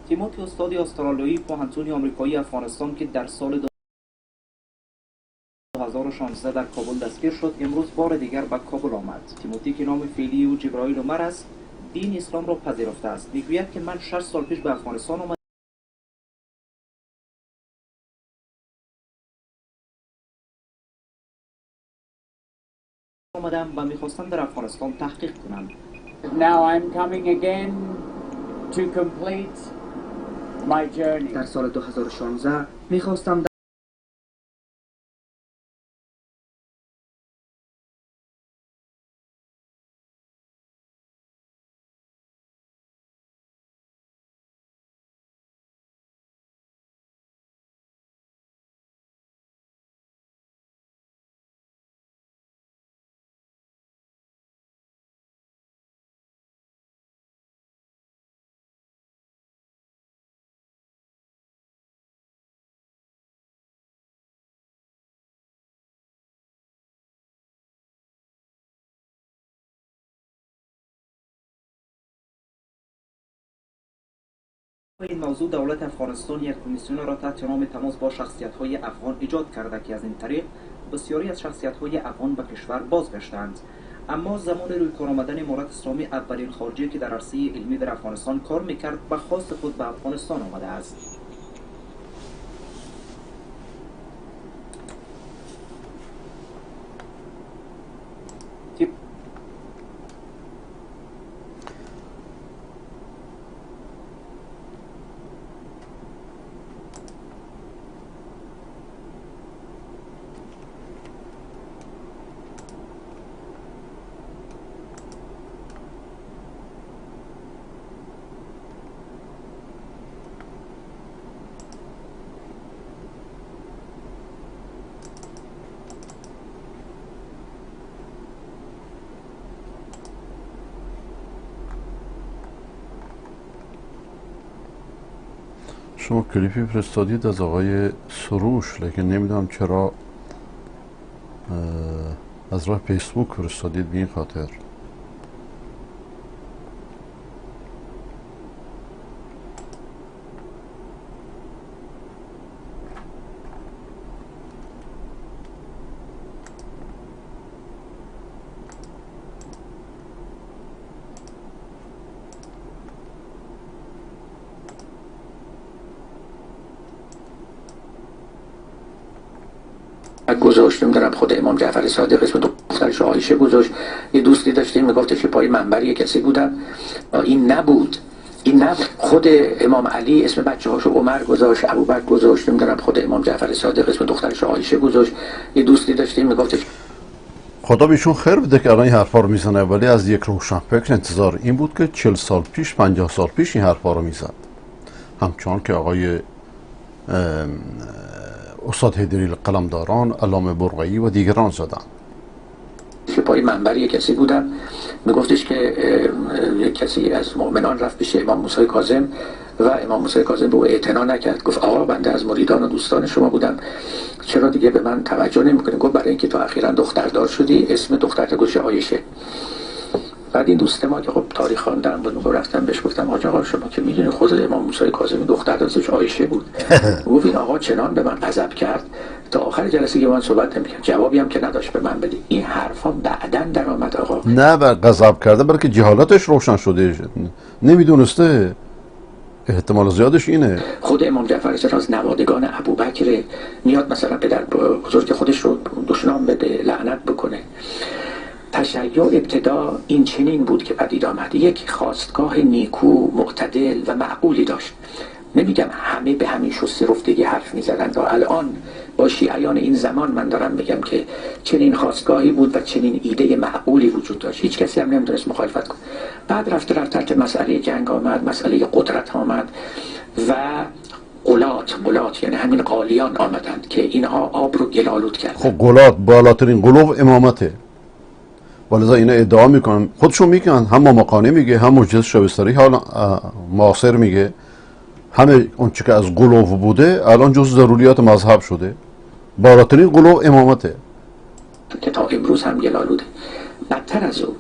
تیموتی استادی استرالیایی پوهنتون آمریکایی افغانستان که در سال 2016 در کابل دستگیر شد، امروز بار دیگر به کابل آمد. تیموتی که نام فعلی او جبرائیل عمر است، دین اسلام را پذیرفته است. میگوید که من 6 سال پیش به افغانستان آمدم و میخواستم در افغانستان تحقیق کنم. Now I'm coming again to complete my journey. در سال 2016 میخواستم این موضوع دولت افغانستان یک کمیسیون را تحت نام تماس با شخصیت‌های افغان ایجاد کرده که از این طریق بسیاری از شخصیت‌های افغان به کشور بازگشتند. اما زمان روی کار آمدن امارت اسلامی اولین خارجی که در عرصه علمی در افغانستان کار میکرد به خواست خود به افغانستان آمده است. شما کلیپی فرستادید از آقای سروش، لیکن نمیدونم چرا از راه فیسبوک فرستادید به این خاطر. گذاشتیم دارم خود امام جعفر صادق اسم دخترش عایشه گذاشت. یه دوستی داشتیم میگفتش که پای منبر کسی بودم، این نبود. خود امام علی اسم بچه‌هاشو عمر گذاشت، ابوبکر گذاشت، نمیدونم خود امام جعفر صادق اسم دخترش عایشه گذاشت. یه دوستی داشتیم میگفتش خدا بهشون خیر بده که الان این حرفا رو میزنه، ولی از یک روشنفکر انتظار این بود که 40 سال پیش 50 سال پیش این حرفا رو میزد، همچون که آقای استاد حیدری قلمداران، علامه برقعی و دیگران زدن. که پای منبر کسی بودم میگفتش که یک کسی از مؤمنان رفت پیش امام موسی کاظم و امام موسی کاظم به او اعتنا نکرد. گفت آقا بنده از مریدان و دوستان شما بودم، چرا دیگه به من توجه نمی‌کنی؟ گفت برای اینکه تو اخیراً دختردار شدی، اسم دخترت گوشه عایشه. بعد این دوست ما که خب تاریخ خواندن بود، رفتم بهش گفتم آقا شما که میدونی خود امام موسی کاظمی دخترش عایشه بود. گفت این آقا چنان به من غضب کرد تا آخر جلسه که من صحبت نمی‌کرد، جوابی هم که نداشت به من بده. این حرفا بعداً در آمد آقا. نه به غضب کرده، بلکه جهالتش روشن شده، نمیدونسته. احتمال زیادش اینه. خود امام جعفر صادق از نوادگان ابوبکر میاد مثلا پدر بزرگ خودش رو دشنام بده، لعنت بکنه. تشیع ابتدا این چنین بود که پدید آمد، یک خواستگاه نیکو معتدل و معقولی داشت. نمیگم همه به همین شسته رفتگی حرف میزدند، الان با شیعیان این زمان من دارم میگم که چنین خواستگاهی بود و چنین ایده معقولی وجود داشت، هیچ کسی هم نمیدونست مخالفت کنه. بعد رفت مسئله جنگ آمد، مسئله قدرت آمد و قلات یعنی همین قالیان آمدند که اینها آب رو گلالود کردند. خب قلات بالاترین قلوب امامته، ولذا اینا ادعا میکنن، خودشون میگن، هم مقانع میگه، هم مجلس شبستری حالا معاصر میگه، همه اون چه که از قلوب بوده الان جز ضروریات مذهب شده. بالاترین قلوب امامته که تا امروز هم گلالوده. بدتر از او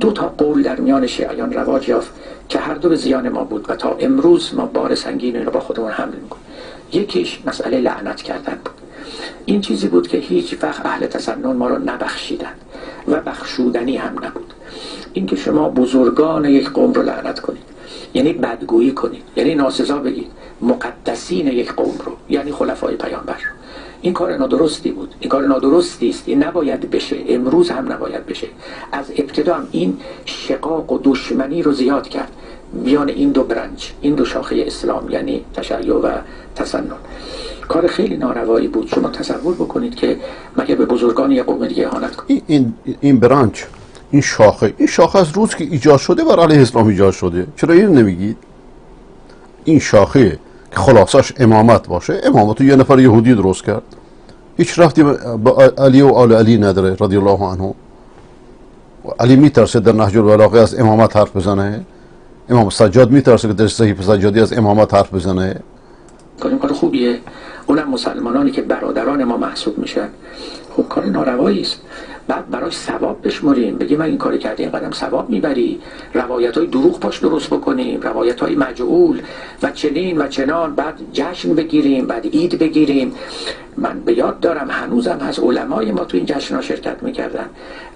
دو تا قول در میان شیعیان رواج یافت که هر دو به زیان ما بود و تا امروز ما بار سنگین رو با خودمون حمل میکنیم. یکیش مسئله لعنت کردن بود. این چیزی بود که هیچ وقت اهل تسنن ما رو نبخشیدن و بخشودنی هم نبود. اینکه شما بزرگان یک قوم رو لعنت کنید، یعنی بدگویی کنید، یعنی ناسزا بگید، مقدسین یک قوم رو، یعنی خلفای پیامبر رو، این کار نادرستی بود. این کار نادرستی است. این نباید بشه. امروز هم نباید بشه. از ابتدا هم این شقاق و دشمنی رو زیاد کرد میان این دو برنج، این دو شاخه اسلام، یعنی تشیع و تسنن. کار خیلی ناروایی بود. شما تصور بکنید که مگر به بزرگان یک قوم دیگه اهانت کنید. این برنج، این شاخه از روز که ایجاد شده بر علیه اسلام ایجاد شده. چرا این نمیگید؟ این شاخه که خلاصش امامت باشه، امامت یه نفر یهودی درست کرد، هیچ رفتی با علی و آل علی نداره رضی الله عنه. علی میترسه در نهج البلاغه از امامت حرف بزنه، امام سجاد میترسه که در صحیفه سجادی از امامت حرف بزنه. کار خوبیه. اونم مسلمانانی که برادران ما محسوب میشن. خب کار ناروایی است. بعد براش ثواب بشمریم، بگیم من این کاری کردی اینقدر ثواب میبری، روایت‌های دروغ پاش درست بکنیم، روایت‌های مجعول و چنین و چنان، بعد جشن بگیریم، بعد عید بگیریم. من به یاد دارم هنوزم هست علمای ما تو این جشن‌ها شرکت میکردن،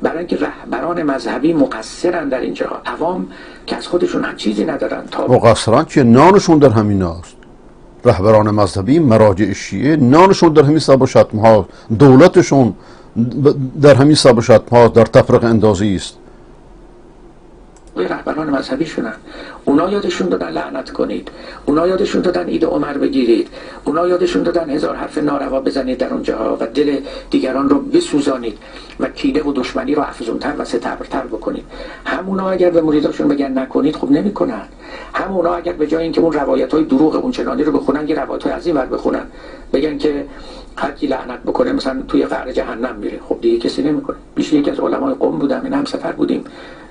برای اینکه رهبران مذهبی مقصرن در اینجا، عوام که از خودشون هم چیزی ندارن. تا مقصرن که نانشون در همین است. رهبران مذهبی، مراجع شیعه، نانشون در همین سب و شتم‌ها، دولتشون در همین سب و شتم‌ها، در تفرقه اندازی است. رهبران مذهبی شونن. اونا یادشون دادن لعنت کنید، اونا یادشون دادن عید عمر بگیرید، اونا یادشون دادن هزار حرف ناروا بزنید در اونجاها و دل دیگران رو بسوزانید و کینه و دشمنی رو افزونتر و ستبرتر بکنید. همونا اگر به مریداشون بگن نکنید، خب نمیکنن. همونا اگر به جای اینکه اون روایت‌های دروغ اون چنانی رو بخونن، یه روایت‌های از این ور بخونن، بگن که هر کی لعنت بکنه مثلا توی قعر جهنم میره، خب دیگه کسی نمیکنه. پیش یکی از علمای قم بودم، این هم سفر بودیم،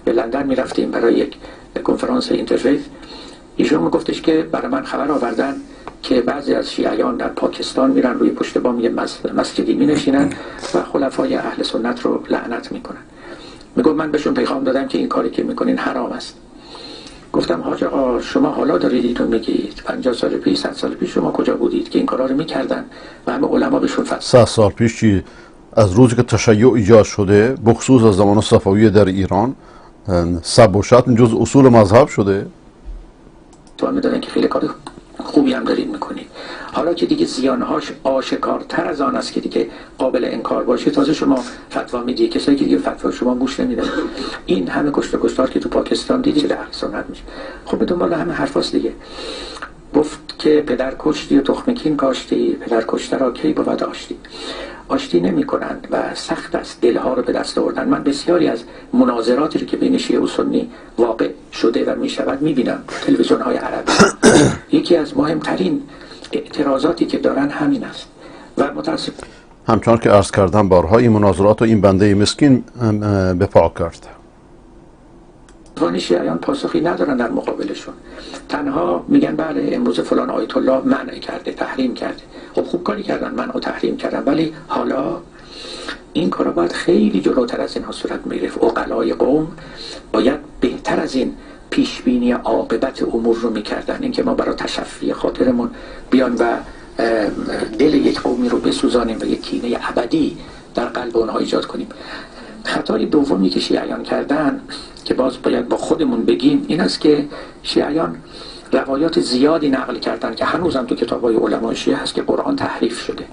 به لندن میرفتیم برای یک کنفرانس اینترفیث. ایشون میگفتش که برای من خبر آوردن که بعضی از شیعیان در پاکستان میرن روی پشت بام یه مسجدی مینشینن و خلفای اهل سنت رو لعنت میکنن. میگفت من بهشون پیغام دادم که این کاری که میکنین حرام است. گفتم حاج آقا شما حالا دارید اینو میگید، 50 سال پیش 100 سال پیش شما کجا بودید که این کارا رو میکردن و همه علما بهشون فتوا؟ 100 سال پیش چی؟ از روزی که تشیع ایجاد شده، بخصوص از زمان صفویه در ایران، سب و شتم جز اصول مذهب شده. تو هم میدونن که خیلی کار خوبی هم دارید میکنید. حالا که دیگه زیانهاش آشکارتر از آن است که دیگه قابل انکار باشه، تازه شما فتوا میدی. کسایی که دیگه فتوا شما گوش نمیدن. این همه کشتار که تو پاکستان دیدی چه اهل سنت میشه. خب به دنبال همه حرفاست دیگه. گفت که پدر کشتی و تخم کین کاشتی، پدر کشته را کی بود آشتی. آشتی نمی کنند و سخت است دلها رو به دست آوردن. من بسیاری از مناظراتی رو که بین شیعه و سنی واقع شده و می شود می بینم تلویزیون های عربی. یکی از مهمترین اعتراضاتی که دارن همین است و متاسف همچنان که عرض کردم بارها این مناظرات و این بنده مسکین به پا کرد. شیعیان پاسخی ندارن در مقابلشون، تنها میگن بله امروز فلان آیت الله منع کرده، تحریم کرده. خب خوب کاری کردن، منع و تحریم کردن، ولی حالا این کارا باید خیلی جلوتر از اینها صورت میگرفت. عقلای قوم باید بهتر از این پیشبینی عاقبت امور رو میکردن. اینکه ما برای تشفی خاطرمون بیان و دل یک قومی رو بسوزانیم و یک کینه ابدی در قلب اونها ایجاد کنیم. خطای دومی که شیعیان کردن که باز باید با خودمون بگیم این است که شیعیان روایات زیادی نقل کردن که هنوزم تو کتاب‌های علمای شیعه هست که قرآن تحریف شده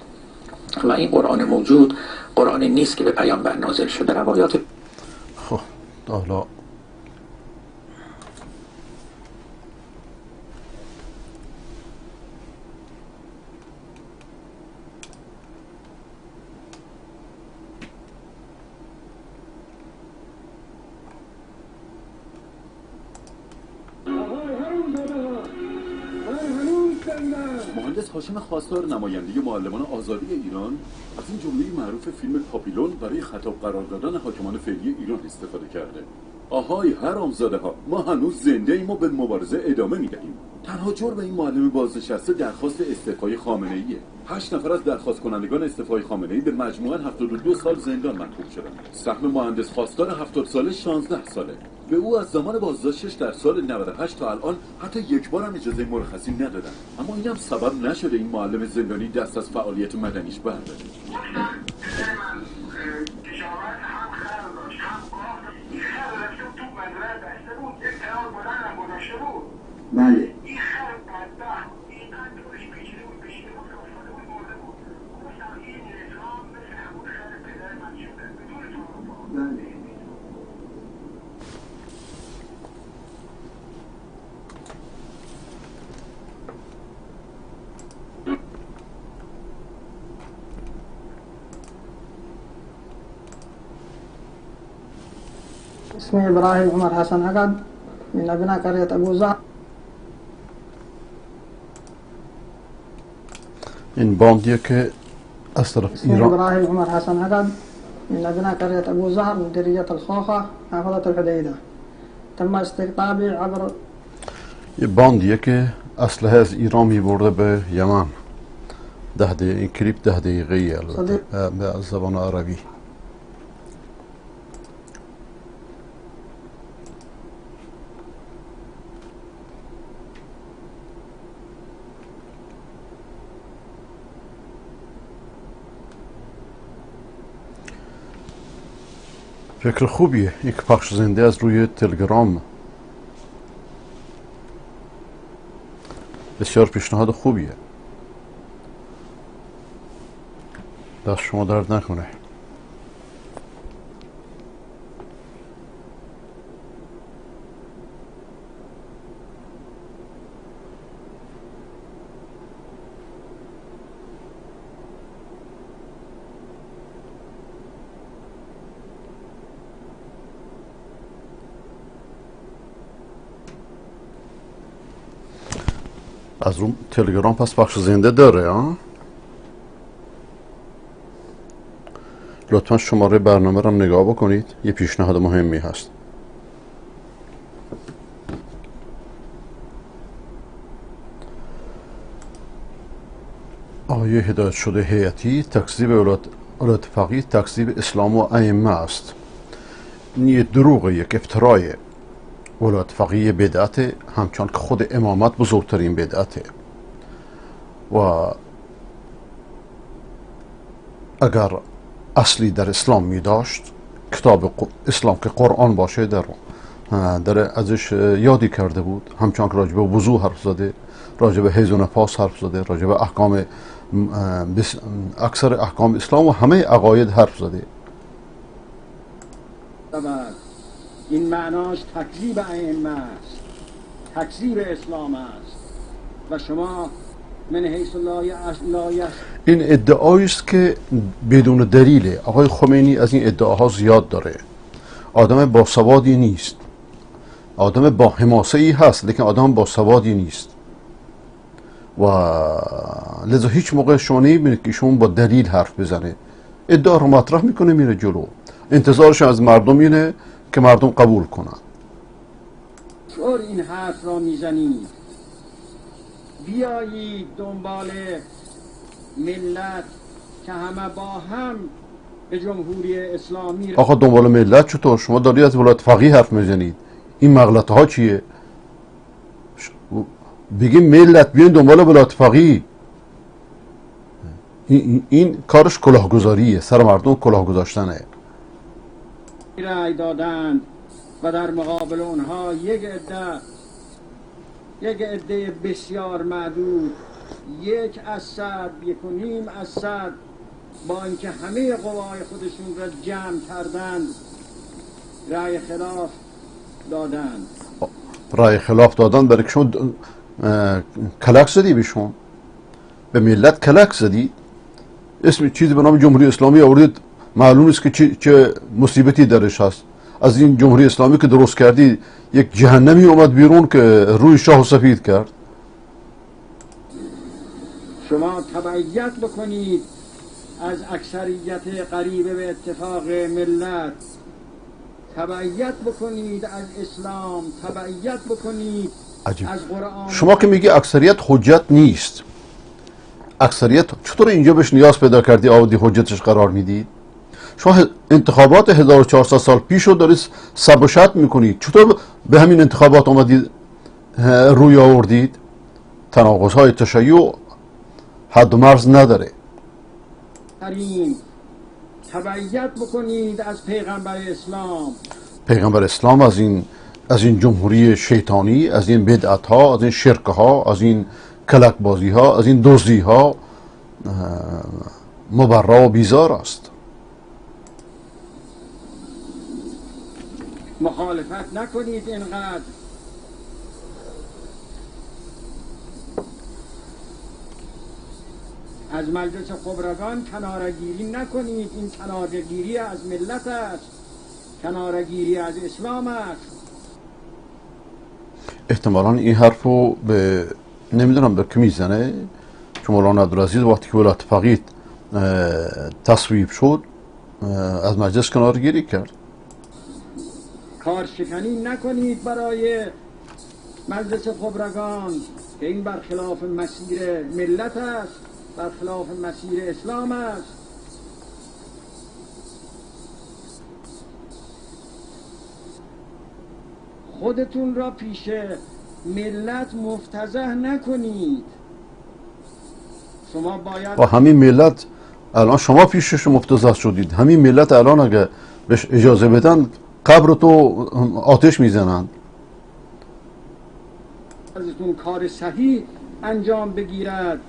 و این قرآن موجود قرآن نیست که به پیامبر نازل شده. روایات خب حالا مهندس هاشم خواستار، نماینده معلمان آزادی ایران. از این جمله معروف فیلم پاپیلون برای خطاب قرار دادن حاکمان فعلی ایران استفاده کرده. آهای حرامزاده ها، ما هنوز زنده ایم و به مبارزه ادامه میدهیم. تنها جرم این معلم بازنشسته درخواست استعفای خامنه ایه. 8 نفر از درخواست کنندگان استعفای خامنه ای به مجموعاً 72 سال زندان محکوم شدند. سهم مهندس خواستار 70 ساله 16 ساله. به او از زمان بازداشتش در سال 98 تا الان حتی یک بار هم اجازه مرخصی ندادن. اما اینم سبب نشده این معلم زندانی دست از فعالیت مدنیش برداره. بله. این خر بدبخت اینقدر دورش پیچیده بود کشیده بود که افتاده بود مرده بود. گفتم این نظام مثل همون خر پدر من شده بدون تو. بله. اسمي إبراهيم عمر حسن عقد من أبناء قرية أبو زهر. این باندیه که از طرف اسمي ایران إبراهيم عمر حسن عقد من أبناء قرية أبو زهر مديرية الخوخة محافظة الحديدة. تم استقطابي عبر یه باندیه که اسلحه از ایران می برده به یمن. 10 دقیقه این کلیپ 10 دقیقه البته به زبان عربی. فکر خوبیه یک پخش زنده از روی تلگرام. بسیار پیشنهاد خوبیه. دست شما درد نکنه. از اون تلگرام پس بخش زنده داره ها؟ لطفا شماره برنامه رو نگاه بکنید، یه پیشنهاد مهمی هست. آیه هدایت شده هیئتی تکذیب ولایت فقیه تکذیب اسلام و ائمه است. این یه دروغه، یک افترایه. ولایت فقیه بدعته، همچون که خود امامت بزرگترین بدعته. و اگر اصلی در اسلام می داشت، کتاب اسلام که قرآن باشه در ازش یادی کرده بود، همچون که راجب وضو حرف زده، راجب حیض و نفاس حرف زده، راجب احکام اکثر احکام اسلام و همه عقاید حرف زده. این معناش تکذیب ائمه است، تکذیب اسلام است و شما من حیث لایه این ادعایی است که بدون دلیله. آقای خمینی از این ادعاها زیاد داره. آدم باسوادی نیست، آدم با حماسه‌ای هست لیکن آدم باسوادی نیست و لذا هیچ موقع شما نمی‌بینید که ایشون با دلیل حرف بزنه. ادعا رو مطرح میکنه میره جلو. انتظارش از مردم اینه که مردم قبول کنن. چطور این حرف را میزنید؟ بیایید دنبال ملت که همه با هم به جمهوری اسلامی. آقا دنبال ملت چطور؟ شما دارید از ولایت فقیه حرف میزنید. این مغلطه ها چیه؟ بگیم ملت بیاین دنبال ولایت فقیه. این کارش کلاهگذاریه، سر مردم کلاه گذاشتنه. رای دادند و در مقابل اونها یک عده بسیار معدود، 1 از 100، 1.5 از 100، با اینکه همه قوای خودشون را جمع کردند رای خلاف دادند. رای خلاف دادن برای که شما کلک زدی بهشون، به ملت کلک زدی، اسم چیزی به نام جمهوری اسلامی آوردید، معلوم است که چه مصیبتی درش هست. از این جمهوری اسلامی که درست کردی یک جهنمی اومد بیرون که روی شاه سفید کرد. شما تبعیت بکنید از اکثریت قریب به اتفاق ملت تبعیت بکنید، از اسلام تبعیت بکنید. عجیب. از قرآن. شما که میگی اکثریت حجت نیست، اکثریت چطور اینجا بهش نیاز پیدا کردی آودی حجتش قرار میدید؟ شما انتخابات 1400 سال پیش رو دارید سب و شتم میکنید، چطور به همین انتخابات آمدید روی آوردید؟ تناقض های تشیع حد و مرز نداره. تبعیت بکنید از پیغمبر اسلام. پیغمبر اسلام از این جمهوری شیطانی، از این بدعت ها، از این شرک ها، از این کلک بازی ها، از این دزدی ها مبرا و بیزار است. مخالفت نکنید اینقدر. از مجلس خبرگان کنارگیری نکنید. این کنارگیری از ملت است، کنارگیری از اسلام است. احتمالا این حرف رو نمیدونم به کی میزنه، چون مولانا عبدالعزیز وقتی که ولایت فقیه تصویب شد از مجلس کنارگیری کرد. کارشکنی نکنید برای مجلس خبرگان که این برخلاف مسیر ملت است، برخلاف مسیر اسلام است. خودتون را پیش ملت مفتضح نکنید. شما باید و همین ملت الان شما پیشش مفتضح شدید. همین ملت الان اگه بهش اجازه بدن قبر تو آتش میزنند. ازتون کار صحیح انجام بگیرد.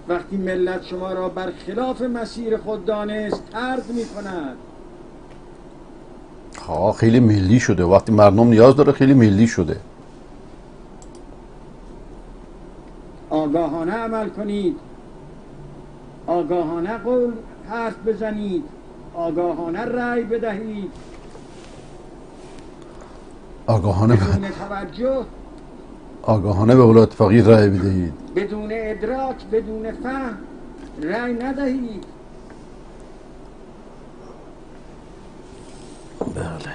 وقتی ملت شما را برخلاف مسیر خود دانست طرد می کند. خیلی ملی شده، وقتی مردم نیاز داره خیلی ملی شده. آگاهانه عمل کنید، آگاهانه قول حرف بزنید، آگاهانه رأی بدهید، بدون توجه، آگاهانه به ولایت فقیه رأی بدهید، بدون ادراک، بدون فهم رأی ندهید. بله.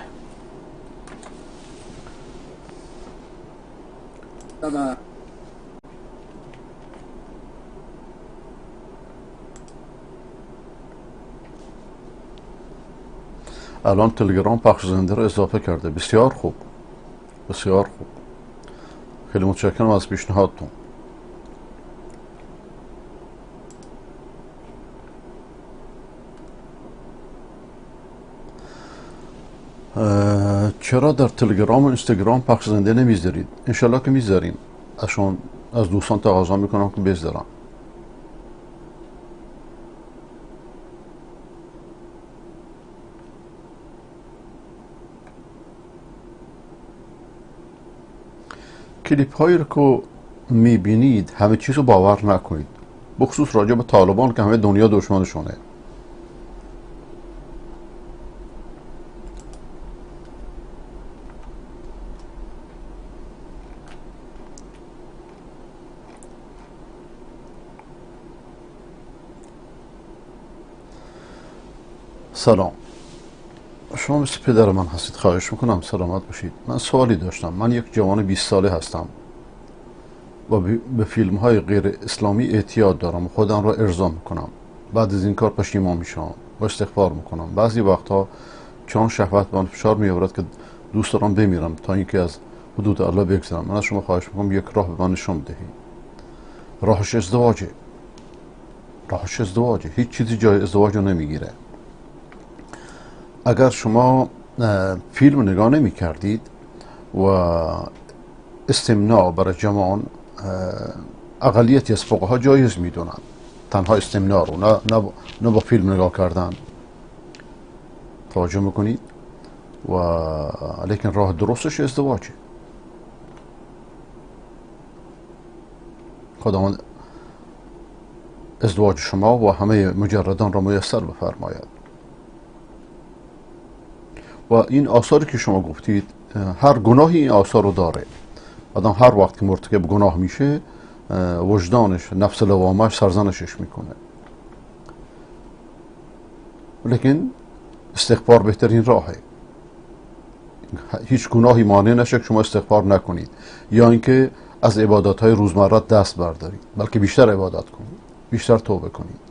الان تلگرام پخش زنده رو اضافه کرده. بسیار خوب، بسیار خوب. خیلی متشکرم از پیشنهادتون. چرا در تلگرام و اینستاگرام پخش زنده نمیذارید؟ انشالله که میذاریم. از دوستان تقاضا میکنم که بذارن. کلیپ هایی رو که میبینید همه چیز رو باور نکنید، بخصوص راجع به طالبان که همه دنیا دشمنشونه. سلام، شما مثل پدر من هستید، خواهش میکنم سلامت باشید. من سوالی داشتم. من یک جوان 20 ساله هستم و به فیلم های غیر اسلامی اعتیاد دارم و خودم را ارضا میکنم. بعد از این کار پشیمان میشم و استغفار میکنم. بعضی وقتها چون شهوت به من فشار میآورد که دوست دارم بمیرم تا اینکه از حدود الله بگذرم. من از شما خواهش میکنم یک راه به من نشون بدهید. راهش ازدواجه. راهش ازدواجه. هیچ چیزی جای ازدواج رو نمیگیره. اگر شما فیلم نگاه نمی کردید و استمناء برای جوان اقلیتی از فقها جایز می دونن، تنها استمناء رو، نه با فیلم نگاه کردن. توجه میکنید؟ و لیکن راه درستش ازدواجه. خداوند ازدواج شما و همه مجردان را میسر بفرماید. و این آثاری که شما گفتید، هر گناهی این آثار رو داره. آدم هر وقت که مرتکب گناه میشه وجدانش، نفس لوامش سرزنشش میکنه. لیکن استغفار بهترین راهه. هیچ گناهی مانع نشه که شما استغفار نکنید یا اینکه از عبادات‌های روزمره دست بردارید، بلکه بیشتر عبادت کنید، بیشتر توبه کنید.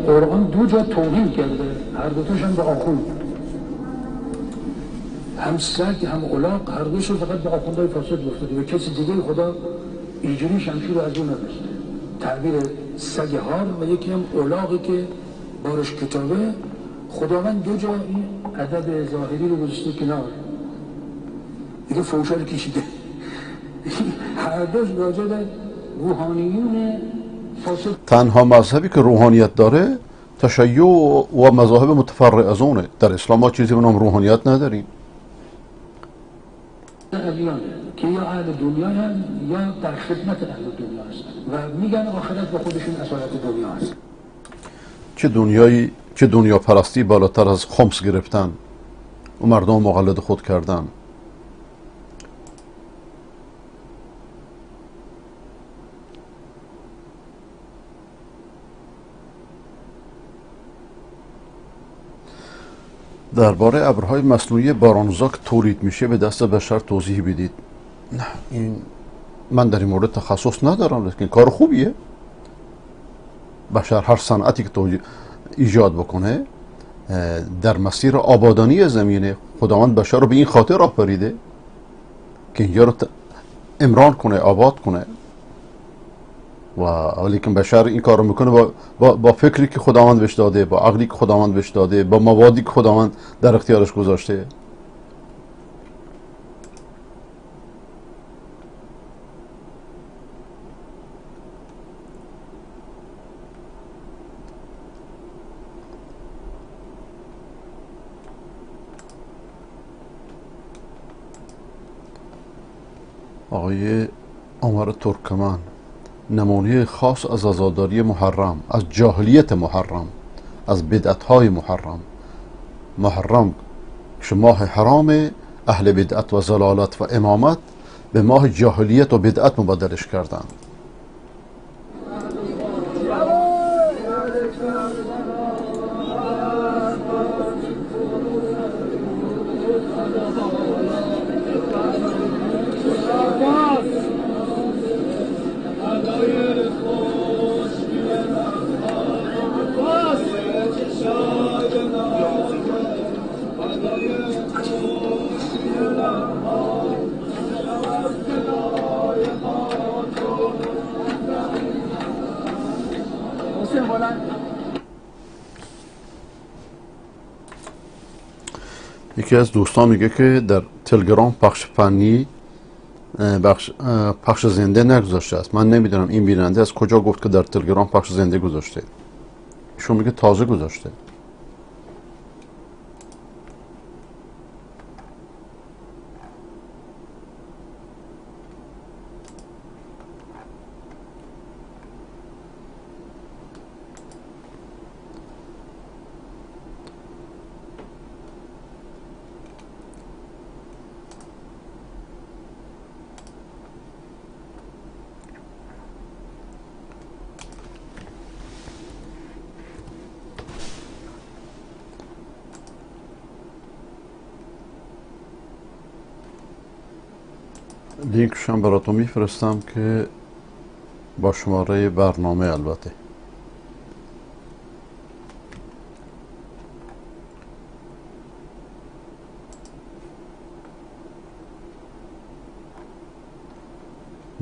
قرآن دو جا توهین کرده، هر دوتاش هم به آخوند، هم سگ هم الاغ، هر دوش فقط به آخوندهای فاسد گفته و کسی دیگه خدا اینجوری شمشیر از اون نداشته. تعبیر سگ هار و یکی هم الاغی که بارش کتابه، خداوند دو جا این ادب ظاهری رو گذاشته کنار، دیگه فوشا رو کشیده. هر دوش راجع به روحانیون فاسد. تنها مذهبی که روحانیت داره تشیع و مذاهب متفرع از اونه. در اسلام ما چیزی به نام روحانیت نداریم. ادیانه که یا اهل دنیا هم یا در خدمت اهل دنیا هست و میگن آخرت به خودشون اصالت دنیا هست. چه دنیا پرستی بالاتر از خمس گرفتن و مردم مقلد خود کردن. درباره ابرهای مصنوعی بارانزا که تولید میشه به دست بشر توضیح بدید. نه، این من در این مورد تخصص ندارم، لیکن کار خوبیه. بشر هر صنعتی که ایجاد بکنه در مسیر آبادانی زمینه. خداوند بشر رو به این خاطر آفریده که اینجا رو امران کنه، آباد کنه. و لیکن بشر این کار رو میکنه با فکری که خداوند بهش داده، با عقلی که خداوند بهش داده، با موادی که خداوند در اختیارش گذاشته. آقای عمر ترکمن: نمونه خاص از عزاداری محرم، از جاهلیت محرم، از بدعت‌های محرم که ماه حرام اهل بدعت و ضلالت و امامت به ماه جاهلیت و بدعت مبدلش کردند. یکی از دوستان میگه که در تلگرام پخش فنی پخش زنده نگذاشته است. من نمیدونم این بیننده از کجا گفت که در تلگرام پخش زنده گذاشته. ایشون میگه تازه گذاشته. لینکش هم براتون میفرستم که با شماره برنامه البته.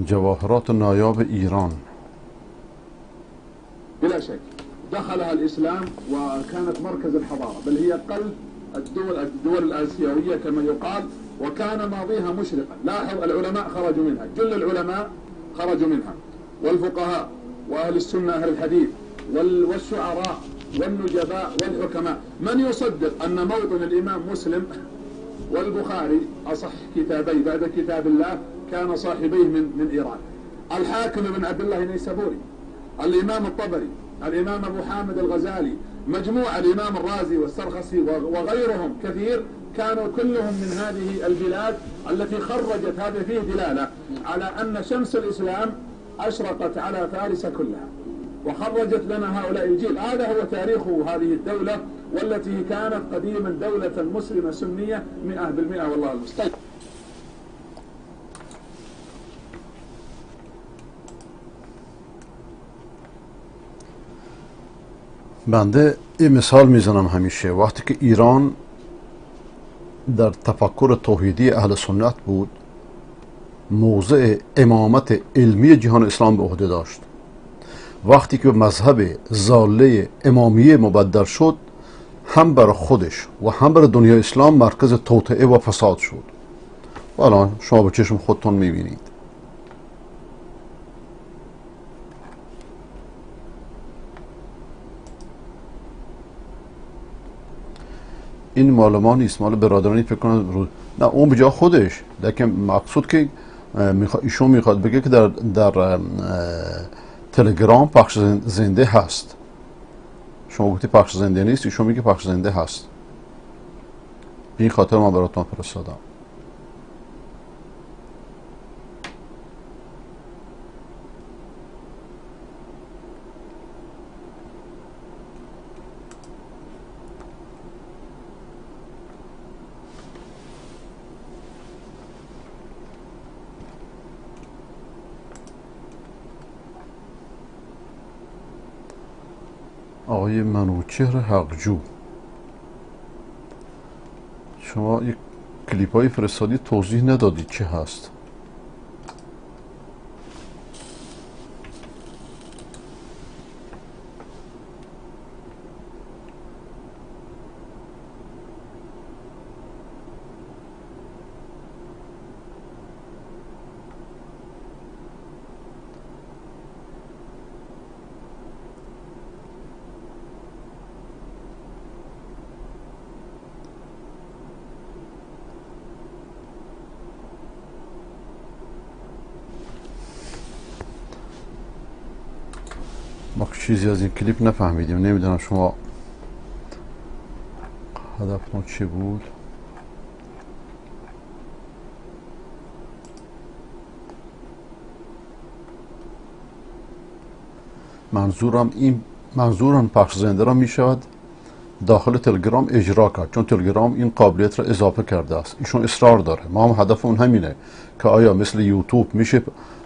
جواهرات نایاب ایران. بلا شك دخلها الإسلام وكانت مركز الحضارة، بل هي قلب الدول الآسيوية كما يقال، وكان ماضيها مشرقا. لاحظ العلماء خرجوا منها، جل العلماء خرجوا منها، والفقهاء وأهل السنة أهل الحديث والشعراء والنجباء والحكماء. من يصدق أن موطن الإمام مسلم والبخاري أصح كتابي بعد كتاب الله كان صاحبيه من إيران. الحاكم بن عبد الله النيسابوري، الإمام الطبري، الإمام أبو حامد الغزالي، مجموعة الإمام الرازي والسرخسي وغيرهم كثير، كانوا كلهم من هذه البلاد التي خرجت. هذا فيه دلالة على أن شمس الإسلام أشرقت على فارس كلها وخرجت لنا هؤلاء الجيل. هذا هو تاريخ هذه الدولة، والتي كانت قديما دولة مسلمة سنية 100% والله المستعان. بنده این مثال میزنم همیشه وقتی که ایران در تفکر توحیدی اهل سنت بود، موضع امامت علمی جهان اسلام به عهده داشت. وقتی که مذهب ضاله امامیه مبدل شد، هم برای خودش و هم برای دنیا اسلام مرکز توطئه و فساد شد. و الان شما به چشم خودتون میبینید. این مال ما نیست، مال برادرانی فکر کنم نه اون بجا خودش، لیکن مقصود که ایشون میخواد بگه که در تلگرام پخش زنده هست. شما گفتی پخش زنده نیست، ایشون میگه پخش زنده هست. به این خاطر من براتون فرستادم. آقای منوچهر حقجو، شما یک کلیپ های فرستادی توضیح ندادید چه هست؟ ما چیزی از این کلیپ نفهمیدیم. نمیدونم شما هدفتون چی بود؟ منظورم پخش زنده را میشود داخل تلگرام اجرا کرد، چون تلگرام این قابلیت را اضافه کرده است. ایشون اصرار داره. ما هم هدف اون همینه که آیا مثل یوتیوب میشه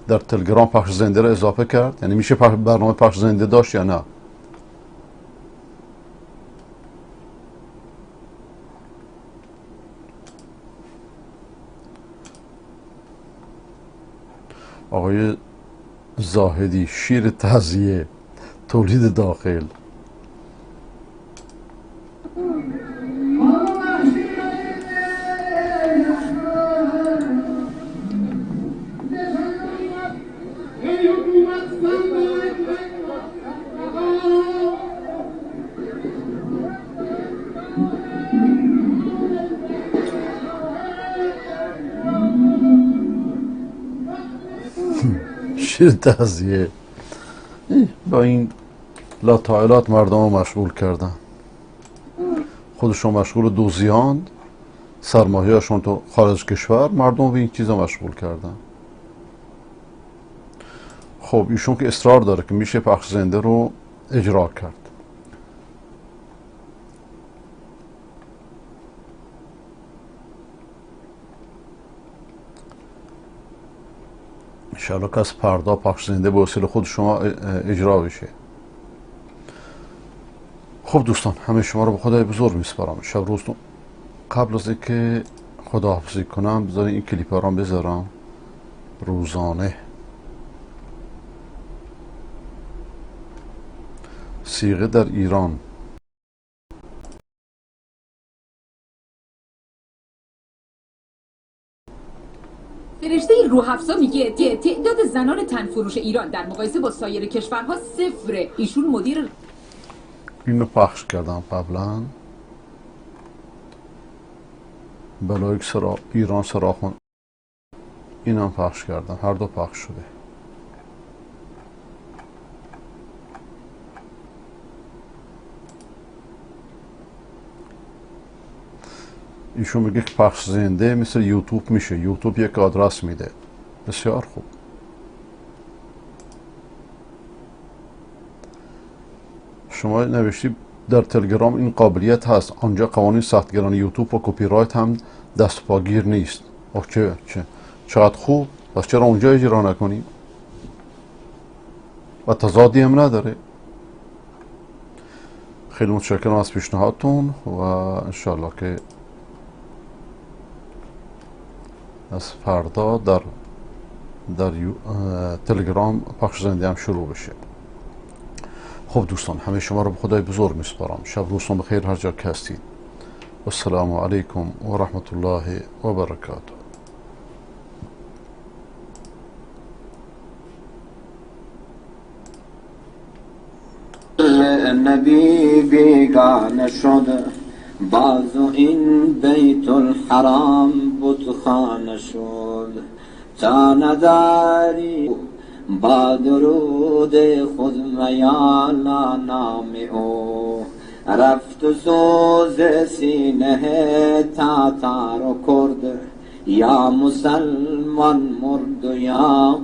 در تلگرام پخش زنده را اضافه کرد؟ یعنی میشه برنامه پخش زنده داشت یا نه؟ آقای زاهدی، شیر تهزیه، تولید داخل. شیر تهزیه با این لاتایلات مردم رو مشغول کردن، خودشون مشغول دوزیاند، سرمایه هاشون تو خارج کشور، مردم به این چیزا مشغول کردن. خب ایشون که اصرار داره که میشه پخش زنده رو اجرا کرد. انشاءالله که از فردا پخش زنده به وسیله خود شما اجرا بشه. خب دوستان، همه شما رو به خدای بزرگ میسپارم. شب روزتون. قبل از اینکه خداحافظی کنم بذارین این کلیپ ها رو بذارم. روزانه صیغه در ایران. فرشته روح‌افزا میگه تعداد زنان تنفروش ایران در مقایسه با سایر کشورها صفره. ایشون مدیر اینو پخش کردم قبلا. بلایک ایران سراخون این هم پخش کردم، هر دو پخش شده. ایشون میگه که پخش زنده مثل یوتیوب میشه، یوتیوب یک آدرس میده. بسیار خوب. شما نوشتی در تلگرام این قابلیت هست، آنجا قوانین سختگیرانه یوتیوب و کپی رایت هم دست پاگیر نیست. چه چقدر خوب. پس چرا اونجا اجرا نکنیم و تضادی هم نداره. خیلی متشکرم از پیشنهادتون و انشالله که از فردا در تلگرام پخش زنده هم شروع بشه. خب دوستان، همه شما رو به خدای بزرگ میسپارم. شب روزتون بخیر هر جا که هستید. السلام علیکم و رحمت الله و برکاته. نبی بیگانه شد، بازو این بیت الحرام بتخانه شد. تا نداری با درود خود میالا نام او، رفت و سوز سینه تاتار و کرد، یا مسلمان مرد و یا